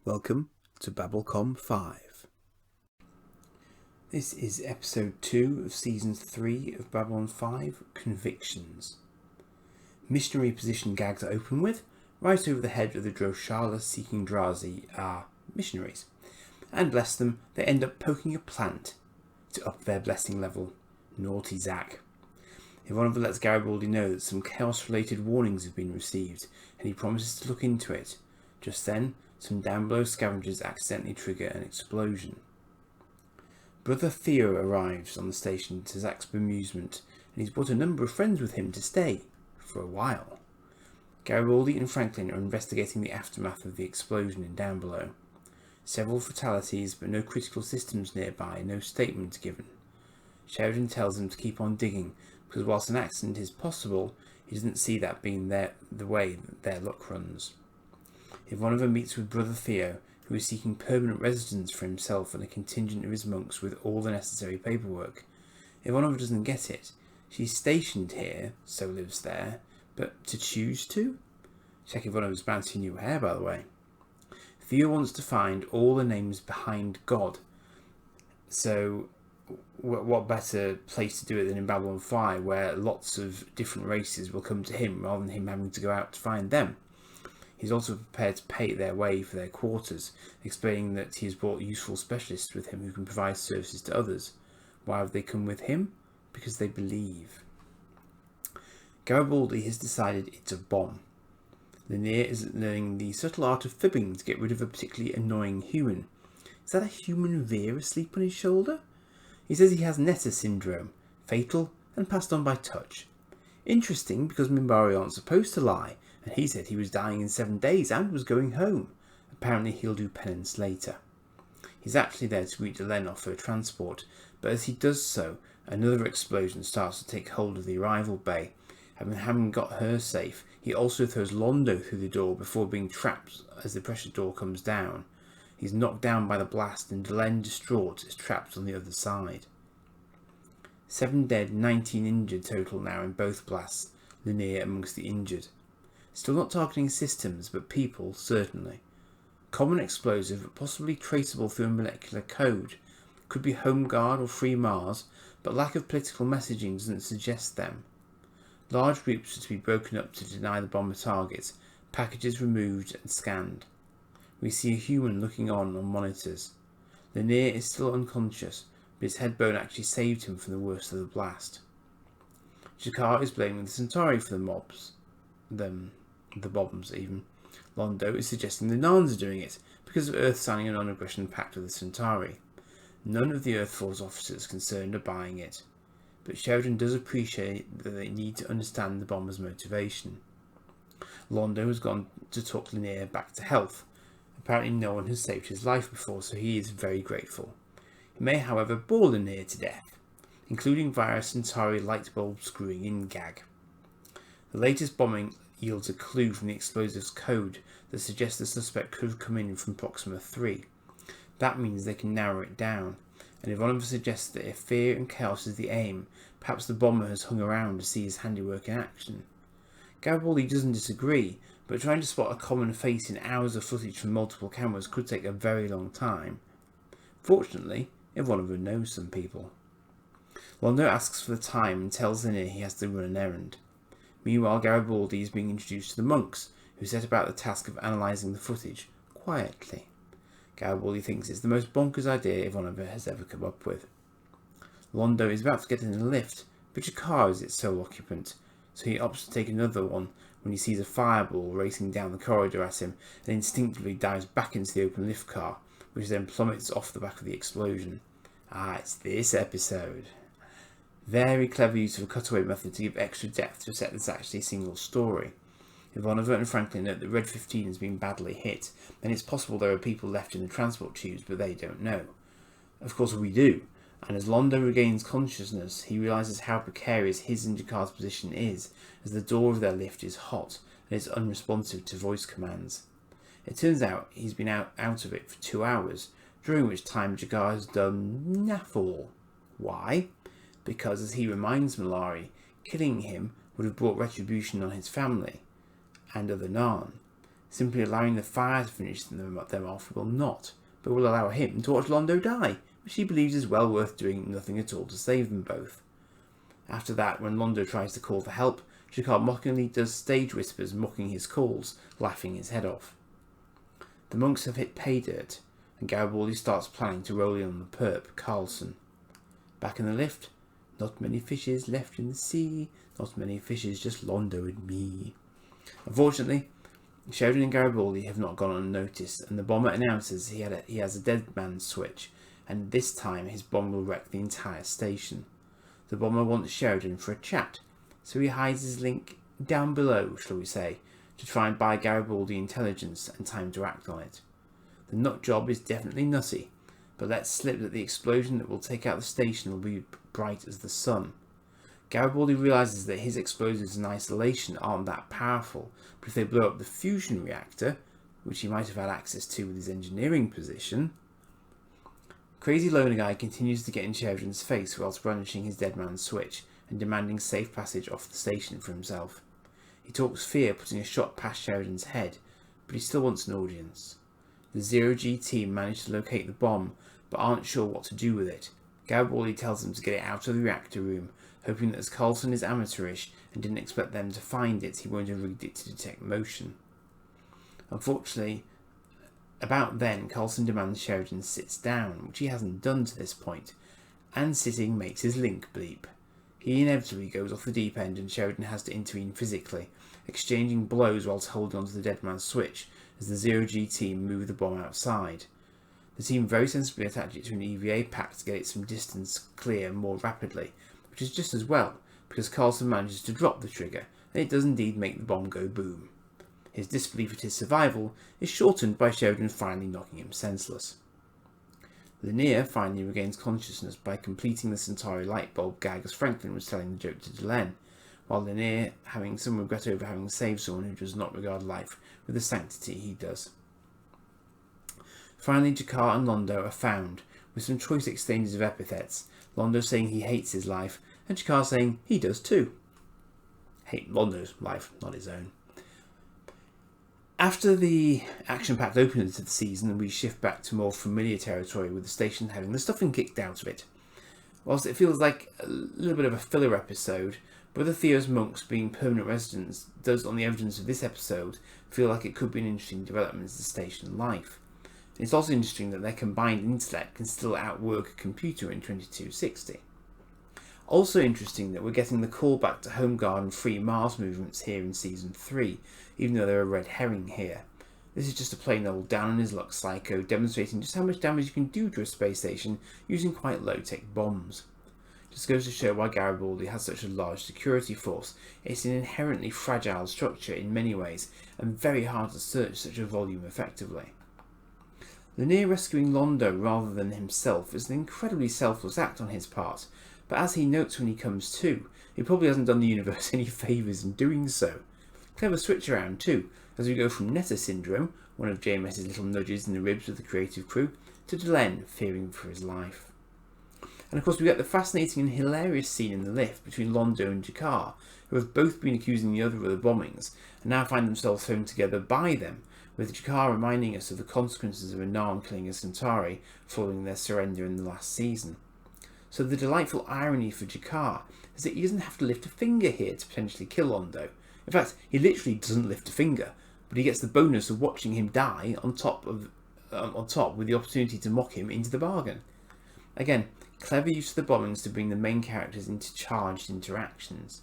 Welcome to Babblecom 5. This is episode 2 of season 3 of Babylon 5, Convictions. Missionary position gags are open with, right over the head of the Droshala seeking Drazi are missionaries. And bless them, they end up poking a plant to up their blessing level. Naughty Zack. Ivanova lets Garibaldi know that some chaos-related warnings have been received, and he promises to look into it. Just then, some down below scavengers accidentally trigger an explosion. Brother Theo arrives on the station to Zack's bemusement, and he's brought a number of friends with him to stay, for a while. Garibaldi and Franklin are investigating the aftermath of the explosion in down below. Several fatalities, but no critical systems nearby, no statement given. Sheridan tells them to keep on digging, because whilst an accident is possible, he doesn't see that being the way that their luck runs. Ivanova meets with Brother Theo, who is seeking permanent residence for himself and a contingent of his monks with all the necessary paperwork. Ivanova doesn't get it. She's stationed here, so lives there, but to choose to? Check Ivanova's bouncy new hair, by the way. Theo wants to find all the names behind God. So, what better place to do it than in Babylon 5, where lots of different races will come to him rather than him having to go out to find them. He's also prepared to pay their way for their quarters, explaining that he has brought useful specialists with him who can provide services to others. Why have they come with him? Because they believe. Garibaldi has decided it's a bomb. Lanier is learning the subtle art of fibbing to get rid of a particularly annoying human. Is that a human veer asleep on his shoulder? He says he has Netta syndrome, fatal and passed on by touch. Interesting, because Minbari aren't supposed to lie, and he said he was dying in 7 days and was going home. Apparently he'll do penance later. He's actually there to greet Delenn off her transport, but as he does so, another explosion starts to take hold of the arrival bay. Having got her safe, he also throws Londo through the door before being trapped as the pressure door comes down. He's knocked down by the blast, and Delenn, distraught, is trapped on the other side. 7 dead, 19 injured total now in both blasts, Lanier amongst the injured. Still not targeting systems, but people, certainly. Common explosive, but possibly traceable through a molecular code. Could be Home Guard or Free Mars, but lack of political messaging doesn't suggest them. Large groups are to be broken up to deny the bomber targets, packages removed and scanned. We see a human looking on monitors. Lanier is still unconscious, but his head bone actually saved him from the worst of the blast. Jakar is blaming the Centauri for the bombs even. Londo is suggesting the Narns are doing it, because of Earth signing a non-aggression pact with the Centauri. None of the Earth Force officers concerned are buying it, but Sheridan does appreciate that they need to understand the bomber's motivation. Londo has gone to talk Lanier back to health. Apparently no one has saved his life before, so he is very grateful. He may, however, bore Lanier to death, including via a Centauri light bulb screwing in gag. The latest bombing yields a clue from the explosive's code that suggests the suspect could have come in from Proxima 3. That means they can narrow it down, and Ivanova suggests that if fear and chaos is the aim, perhaps the bomber has hung around to see his handiwork in action. Garibaldi doesn't disagree, but trying to spot a common face in hours of footage from multiple cameras could take a very long time. Fortunately, Ivanova knows some people. Londo asks for the time and tells Lanier he has to run an errand. Meanwhile, Garibaldi is being introduced to the monks, who set about the task of analysing the footage, quietly. Garibaldi thinks it's the most bonkers idea Ivanova has ever come up with. Londo is about to get in the lift, but Jakar is its sole occupant, so he opts to take another one when he sees a fireball racing down the corridor at him and instinctively dives back into the open lift car, which then plummets off the back of the explosion. It's this episode. Very clever use of a cutaway method to give extra depth to a set that's actually a single story. Ivanova and Franklin note that Red 15 has been badly hit, and it's possible there are people left in the transport tubes, but they don't know. Of course we do, and as Londo regains consciousness, he realises how precarious his and Jakar's position is, as the door of their lift is hot and is unresponsive to voice commands. It turns out he's been out of it for 2 hours, during which time Jakar has done naff all. Why? Because, as he reminds Malari, killing him would have brought retribution on his family and other Narn. Simply allowing the fire to finish them off will not, but will allow him to watch Londo die, which he believes is well worth doing nothing at all to save them both. After that, when Londo tries to call for help, G'Kar mockingly does stage whispers mocking his calls, laughing his head off. The monks have hit pay dirt, and Garibaldi starts planning to roll in on the perp, Carlson. Back in the lift, not many fishes left in the sea, not many fishes, just Londo and me. Unfortunately, Sheridan and Garibaldi have not gone unnoticed, and the bomber announces he has a dead man's switch, and this time his bomb will wreck the entire station. The bomber wants Sheridan for a chat, so he hides his link down below, shall we say, to try and buy Garibaldi intelligence and time to act on it. The nut job is definitely nutty, but let's slip that the explosion that will take out the station will be bright as the sun. Garibaldi realises that his explosives in isolation aren't that powerful, but if they blow up the fusion reactor, which he might have had access to with his engineering position... Crazy Loner Guy continues to get in Sheridan's face whilst brandishing his dead man's switch and demanding safe passage off the station for himself. He talks fear, putting a shot past Sheridan's head, but he still wants an audience. The 0G team manage to locate the bomb, but aren't sure what to do with it. Garibaldi tells them to get it out of the reactor room, hoping that as Carlson is amateurish and didn't expect them to find it, he won't have rigged it to detect motion. Unfortunately, about then, Carlson demands Sheridan sits down, which he hasn't done to this point, and sitting makes his link bleep. He inevitably goes off the deep end and Sheridan has to intervene physically, exchanging blows whilst holding onto the dead man's switch as the 0G team move the bomb outside. The team very sensibly attach it to an EVA pack to get it some distance clear more rapidly, which is just as well, because Carlson manages to drop the trigger, and it does indeed make the bomb go boom. His disbelief at his survival is shortened by Sheridan finally knocking him senseless. Lanier finally regains consciousness by completing the Centauri light bulb gag as Franklin was telling the joke to Delenn, while Lanier having some regret over having saved someone who does not regard life with the sanctity he does. Finally, G'Kar and Londo are found, with some choice exchanges of epithets, Londo saying he hates his life, and G'Kar saying he does too. Hate Londo's life, not his own. After the action-packed opener to the season, we shift back to more familiar territory with the station having the stuffing kicked out of it. Whilst it feels like a little bit of a filler episode, Brother Theo's monks being permanent residents does, on the evidence of this episode, feel like it could be an interesting development as the station life. It's also interesting that their combined intellect can still outwork a computer in 2260. Also interesting that we're getting the callback to Home Guard and Free Mars movements here in Season 3, even though they're a red herring here. This is just a plain old down on his luck psycho demonstrating just how much damage you can do to a space station using quite low-tech bombs. Just goes to show why Garibaldi has such a large security force. It's an inherently fragile structure in many ways, and very hard to search such a volume effectively. Lanier rescuing Londo rather than himself is an incredibly selfless act on his part, but as he notes when he comes to, he probably hasn't done the universe any favours in doing so. Clever switch around too, as we go from Netta Syndrome, one of JMS's little nudges in the ribs of the creative crew, to Delenn fearing for his life. And of course we get the fascinating and hilarious scene in the lift between Londo and G'Kar, who have both been accusing the other of the bombings, and now find themselves thrown together by them, with G'Kar reminding us of the consequences of a Narn killing a Centauri following their surrender in the last season. So the delightful irony for G'Kar is that he doesn't have to lift a finger here to potentially kill Londo. In fact, he literally doesn't lift a finger, but he gets the bonus of watching him die on top with the opportunity to mock him into the bargain. Again, clever use of the bombings to bring the main characters into charged interactions.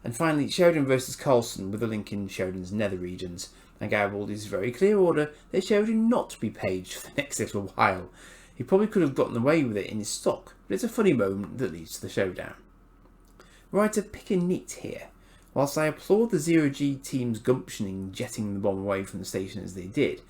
And finally, Sheridan versus Carlson with a link in Sheridan's nether regions, and Garibaldi's very clear order that Sheridan not to be paged for the next little while. He probably could have gotten away with it in his stock, but it's a funny moment that leads to the showdown. Right, to pick a nit here. Whilst I applaud the 0G team's gumption in jetting the bomb away from the station as they did,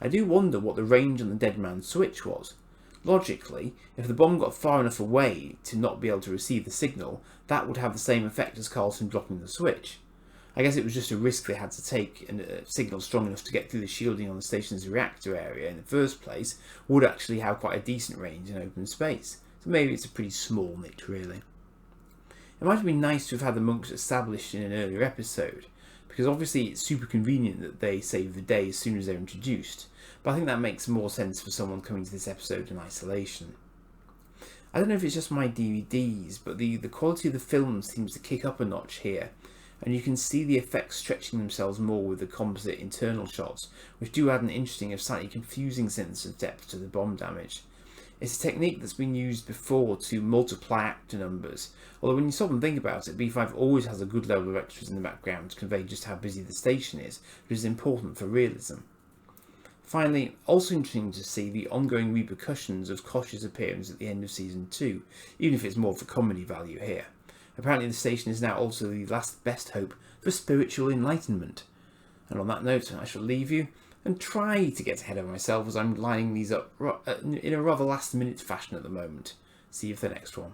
I do wonder what the range on the dead man's switch was. Logically, if the bomb got far enough away to not be able to receive the signal, that would have the same effect as Carlson dropping the switch. I guess it was just a risk they had to take, and a signal strong enough to get through the shielding on the station's reactor area in the first place would actually have quite a decent range in open space. So maybe it's a pretty small nit, really. It might have been nice to have had the monks established in an earlier episode, because obviously it's super convenient that they save the day as soon as they're introduced, but I think that makes more sense for someone coming to this episode in isolation. I don't know if it's just my DVDs, but the quality of the film seems to kick up a notch here, and you can see the effects stretching themselves more with the composite internal shots, which do add an interesting, if slightly confusing, sense of depth to the bomb damage. It's a technique that's been used before to multiply actor numbers, although when you stop and think about it, B5 always has a good level of extras in the background to convey just how busy the station is, which is important for realism. Finally, also interesting to see the ongoing repercussions of Kosh's appearance at the end of Season 2, even if it's more for comedy value here. Apparently the station is now also the last best hope for spiritual enlightenment. And on that note, I shall leave you and try to get ahead of myself as I'm lining these up in a rather last minute fashion at the moment. See you for the next one.